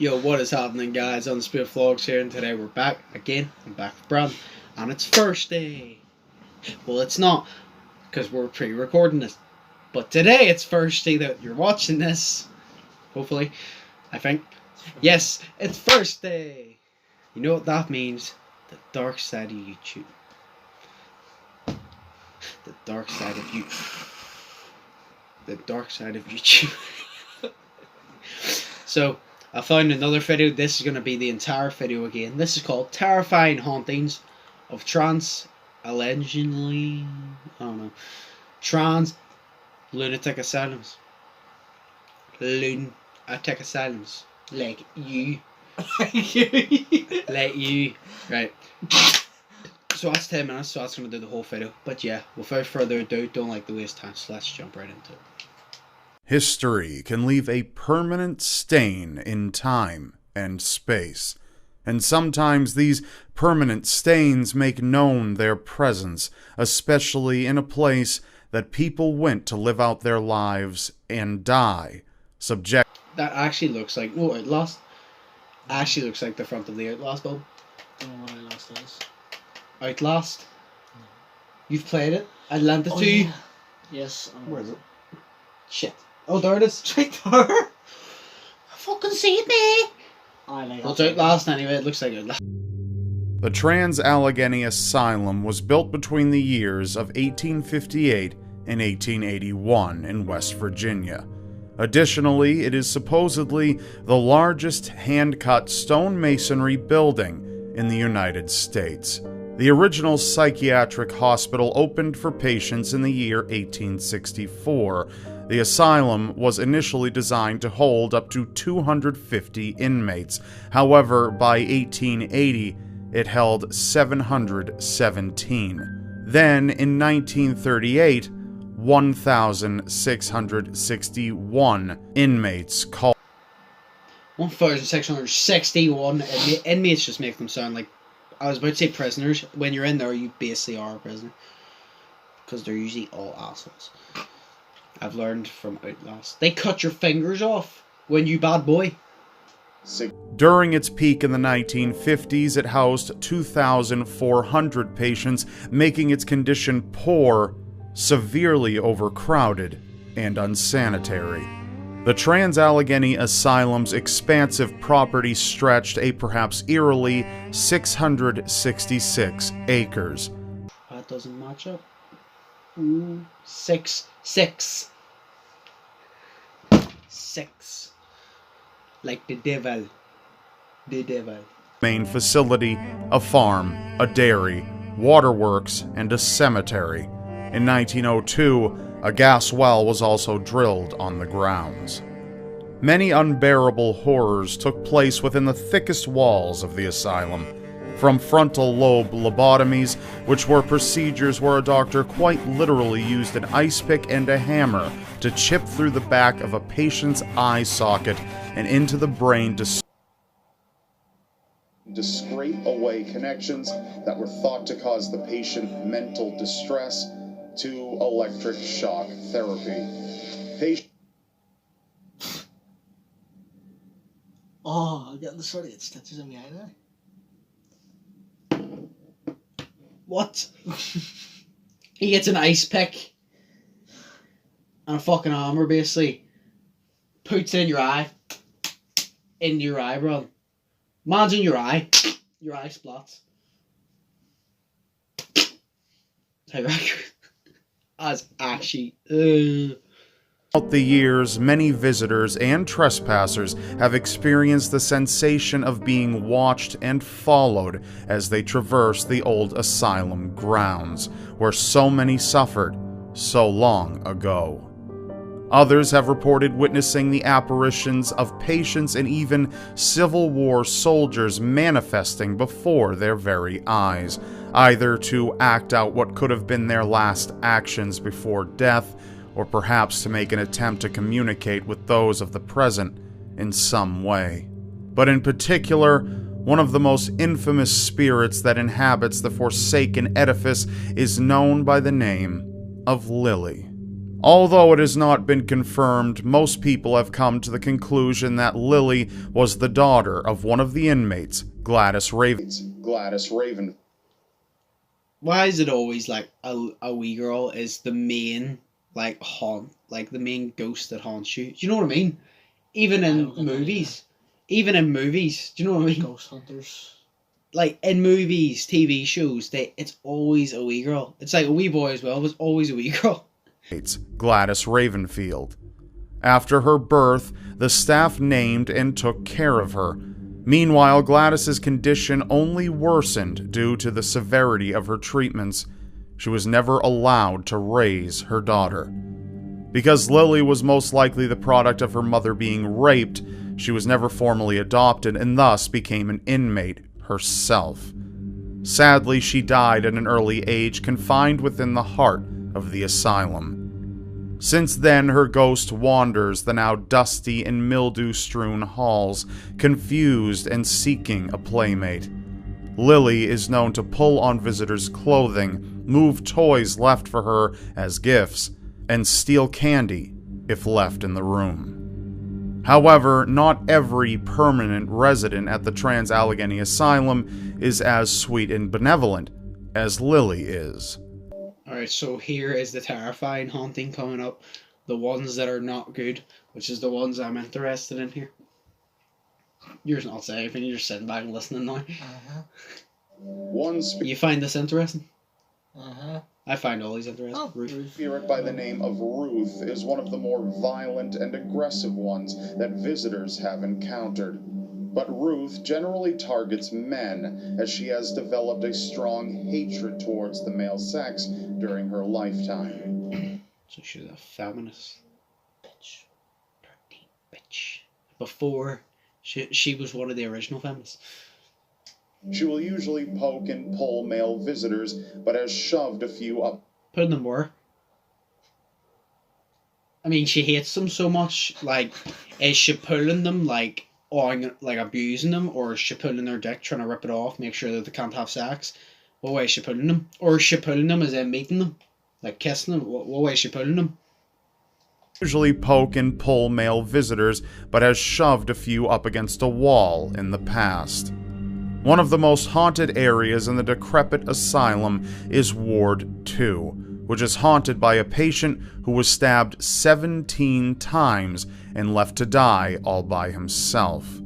Yo, what is happening, guys? Undisputed Vlogs here, and today we're back again. I'm back with Brad, and it's Thursday. Well, it's not, because we're pre-recording this. But today it's Thursday that you're watching this. Hopefully, I think. Yes, it's Thursday. You know what that means? The dark side of YouTube. The dark side of you. The dark side of YouTube. So, I found another video. This is going to be the entire video again. This is called Terrifying Hauntings of Trans-Allegheny. I don't know. Lunatic Asylums. Lunatic Asylums. Like you. Like you. Right. So that's 10 minutes, so that's going to do the whole video. But yeah, without further ado, don't like to waste time, so let's jump right into it. History can leave a permanent stain in time and space, and sometimes these permanent stains make known their presence, especially in a place that people went to live out their lives and die, That actually looks like, no, Outlast. Actually looks like the front of the Outlast bulb. I don't know what Outlast is. Outlast? No. You've played it? I lent it to you? Yeah. Yes. Where is it? Shit. Oh, there it is. Right there. I fucking see it, man. I like Well, it's Outlast anyway. It looks like Outlast. The Trans-Allegheny Asylum was built between the years of 1858 and 1881 in West Virginia. Additionally, it is supposedly the largest hand-cut stone masonry building in the United States. The original psychiatric hospital opened for patients in the year 1864. The asylum was initially designed to hold up to 250 inmates. However, by 1880, it held 717. Then, in 1938, 1,661 inmates called. 1,661 inmates just make them sound like, I was about to say prisoners. When you're in there, you basically are a prisoner. Because they're usually all assholes. I've learned from Outlast. They cut your fingers off when you bad boy. During its peak in the 1950s, it housed 2,400 patients, making its condition poor, severely overcrowded, and unsanitary. The Trans-Allegheny Asylum's expansive property stretched a perhaps eerily 666 acres. That doesn't match up. Ooh, 6. Like the devil. The devil. Main facility, a farm, a dairy, waterworks, and a cemetery. In 1902, a gas well was also drilled on the grounds. Many unbearable horrors took place within the thickest walls of the asylum. From frontal lobe lobotomies, which were procedures where a doctor quite literally used an ice pick and a hammer to chip through the back of a patient's eye socket and into the brain to scrape away connections that were thought to cause the patient mental distress, to electric shock therapy. Oh, I'm getting the sort of stitches in my eye now. What? He gets an ice pick and a fucking hammer, basically. Puts it in your eye. Into your eye, bro. Man's in your eye. Your eye splats. That's actually... Throughout the years, many visitors and trespassers have experienced the sensation of being watched and followed as they traverse the old asylum grounds, where so many suffered so long ago. Others have reported witnessing the apparitions of patients and even Civil War soldiers manifesting before their very eyes, either to act out what could have been their last actions before death, or perhaps to make an attempt to communicate with those of the present in some way. But in particular, one of the most infamous spirits that inhabits the forsaken edifice is known by the name of Lily. Although it has not been confirmed, most people have come to the conclusion that Lily was the daughter of one of the inmates, Gladys Raven. Why is it always like a wee girl is the main like the main ghost that haunts you? Do you know what I mean? Even in movies. Even in movies, do you know what I mean? Ghost hunters. Like in movies, TV shows, it's always a wee girl. It's like a wee boy as well, but it's always a wee girl. Gladys Ravenfield. After her birth, the staff named and took care of her. Meanwhile, Gladys's condition only worsened due to the severity of her treatments. She was never allowed to raise her daughter. Because Lily was most likely the product of her mother being raped, she was never formally adopted and thus became an inmate herself. Sadly, she died at an early age, confined within the heart of the asylum. Since then, her ghost wanders the now dusty and mildew-strewn halls, confused and seeking a playmate. Lily is known to pull on visitors' clothing, move toys left for her as gifts, and steal candy if left in the room. However, not every permanent resident at the Trans-Allegheny Asylum is as sweet and benevolent as Lily is. Alright, so here is the terrifying haunting coming up. The ones that are not good, which is the ones I'm interested in here. You're not saying anything, you're just sitting back and listening now. You find this interesting? I find all these interesting. Oh, Ruth. Spirit by the name of Ruth is one of the more violent and aggressive ones that visitors have encountered. But Ruth generally targets men, as she has developed a strong hatred towards the male sex during her lifetime. So she's a feminist. Bitch. Dirty bitch. Before, she was one of the original feminists. She will usually poke and pull male visitors, but has shoved a few up. Putting them where? I mean, she hates them so much. Like, is she pulling them, like abusing them, or is she pulling their dick, trying to rip it off, make sure that they can't have sex? What way is she pulling them? Or is she pulling them as in meeting them? Like kissing them? What way is she pulling them? Usually poke and pull male visitors, but has shoved a few up against a wall in the past. One of the most haunted areas in the decrepit asylum is Ward 2, which is haunted by a patient who was stabbed 17 times and left to die all by himself.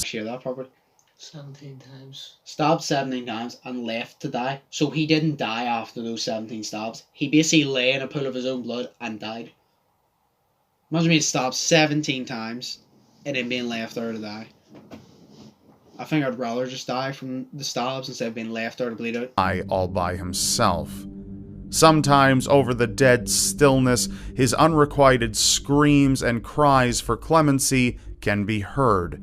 Share that properly. 17 times. Stabbed 17 times and left to die. So he didn't die after those 17 stabs. He basically lay in a pool of his own blood and died. Imagine being stabbed 17 times and then being left there to die. I think I'd rather just die from the stabs instead of being left there to bleed out. Die all by himself. Sometimes, over the dead stillness, his unrequited screams and cries for clemency can be heard,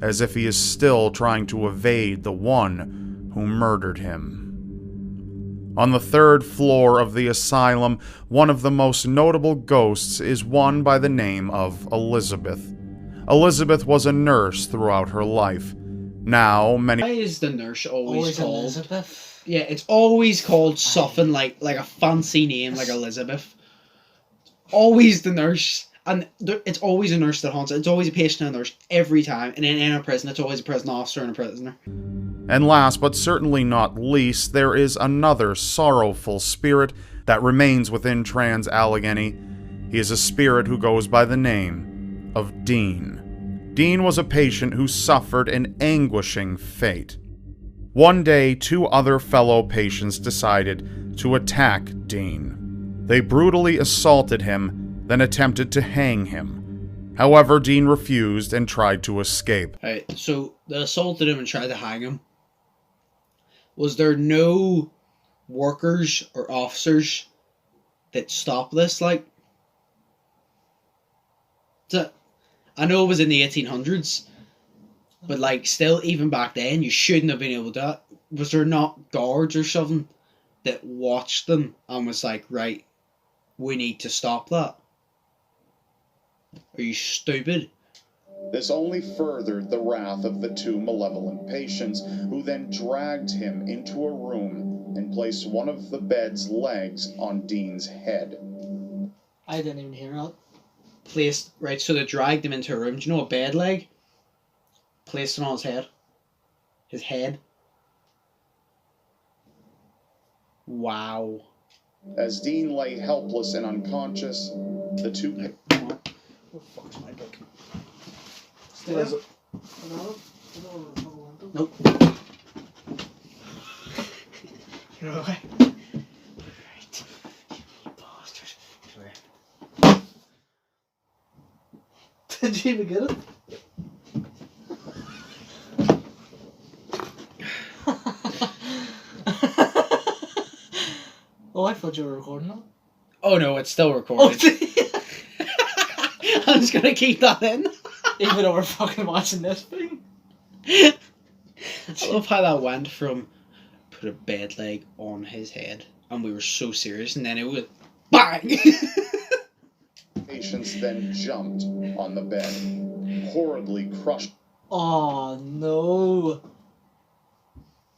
as if he is still trying to evade the one who murdered him. On the 3rd floor of the asylum, one of the most notable ghosts is one by the name of Elizabeth. Elizabeth was a nurse throughout her life. Now, many... Why is the nurse always called... Elizabeth? Yeah, it's always called something like a fancy name like Elizabeth. Always the nurse. And it's always a nurse that haunts it. It's always a patient and a nurse every time. And in a prison, it's always a prison officer and a prisoner. And last, but certainly not least, there is another sorrowful spirit that remains within Trans-Allegheny. He is a spirit who goes by the name of Dean. Dean was a patient who suffered an anguishing fate. One day, 2 other fellow patients decided to attack Dean. They brutally assaulted him, then attempted to hang him. However, Dean refused and tried to escape. Right, so they assaulted him and tried to hang him. Was there no workers or officers that stopped this? Like, I know it was in the 1800s, but like still, even back then, you shouldn't have been able to. Was there not guards or something that watched them and was like, right, we need to stop that? Are you stupid? This only furthered the wrath of the 2 malevolent patients, who then dragged him into a room and placed one of the bed's legs on Dean's head. I didn't even hear that. Placed, right, so they dragged him into a room. Do you know a bed leg? Placed it on his head. His head. Wow. As Dean lay helpless and unconscious, the two... Come on. What the fuck's my book? Stay up. Nope. You're okay. Right. You bastard. Come Did you even get it? Oh, I thought you were recording that. Oh no, it's still recorded. I'm just gonna keep that in. Even though we're fucking watching this thing. I love how that went from put a bed leg on his head and we were so serious, and then it was bang. Patients then jumped on the bed, horridly crushed. Oh no.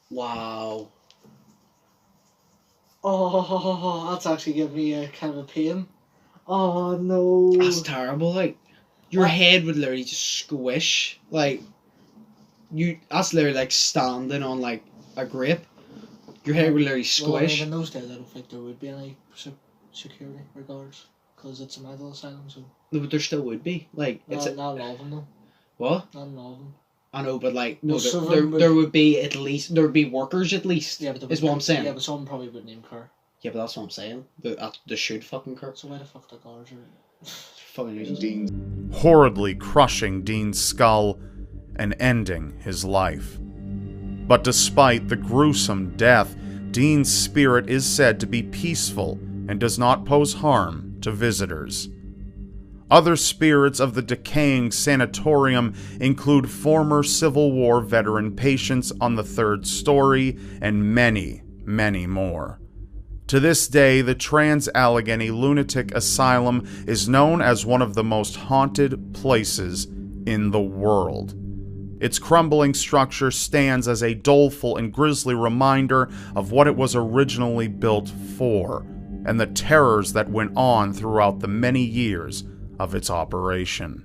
Wow. Oh, that's actually giving me a kind of a pain. Oh no. That's terrible. Like your head would literally just squish. Like that's literally like standing on like a grape. Your head would literally squish. Well, in those days, I don't think there would be any security regards because it's a mental asylum. So No, but there still would be. Like it's not all of them though. What? Not all of them. I know, but like no, Most of there them there would be at least there would be workers at least. Yeah, but is what I'm saying. Yeah, but some probably wouldn't even care. Yeah, but that's what I'm saying. They should fucking care. So why the fuck the guards are Fucking useless. Dean, horridly crushing Dean's skull and ending his life. But despite the gruesome death, Dean's spirit is said to be peaceful and does not pose harm to visitors. Other spirits of the decaying sanatorium include former Civil War veteran patients on the 3rd story and many, many more. To this day, the Trans-Allegheny Lunatic Asylum is known as one of the most haunted places in the world. Its crumbling structure stands as a doleful and grisly reminder of what it was originally built for, and the terrors that went on throughout the many years of its operation.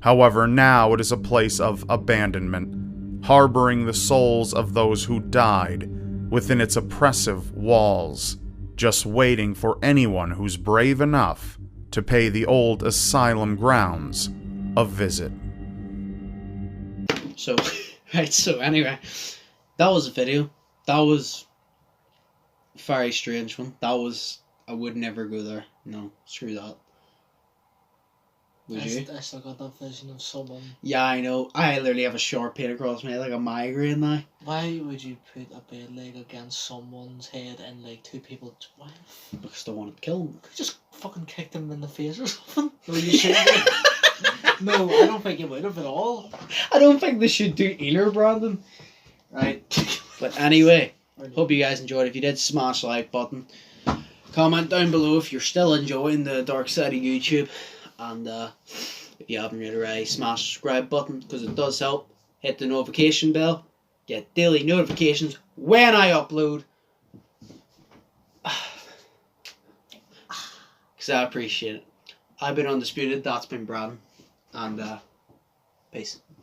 However, now it is a place of abandonment, harboring the souls of those who died within its oppressive walls, just waiting for anyone who's brave enough to pay the old asylum grounds a visit. So, right, so anyway, that was a video. That was a very strange one. I would never go there. No, screw that. Would you? I still got that vision of someone. Yeah, I know. I literally have a sharp pain across my head, like a migraine now. Why would you put a bed leg against someone's head and like two people? Why? Because they wanted to kill them. Could you just fucking kick them in the face or something? No, you shouldn't. No, I don't think you would have at all. I don't think they should do either, Brandon. Right. But anyway, hope you guys enjoyed. If you did, smash the like button. Comment down below if you're still enjoying the dark side of YouTube. And if you haven't already, smash the subscribe button because it does help. Hit the notification bell. Get daily notifications when I upload. Because I appreciate it. I've been Undisputed. That's been Brandon. And peace.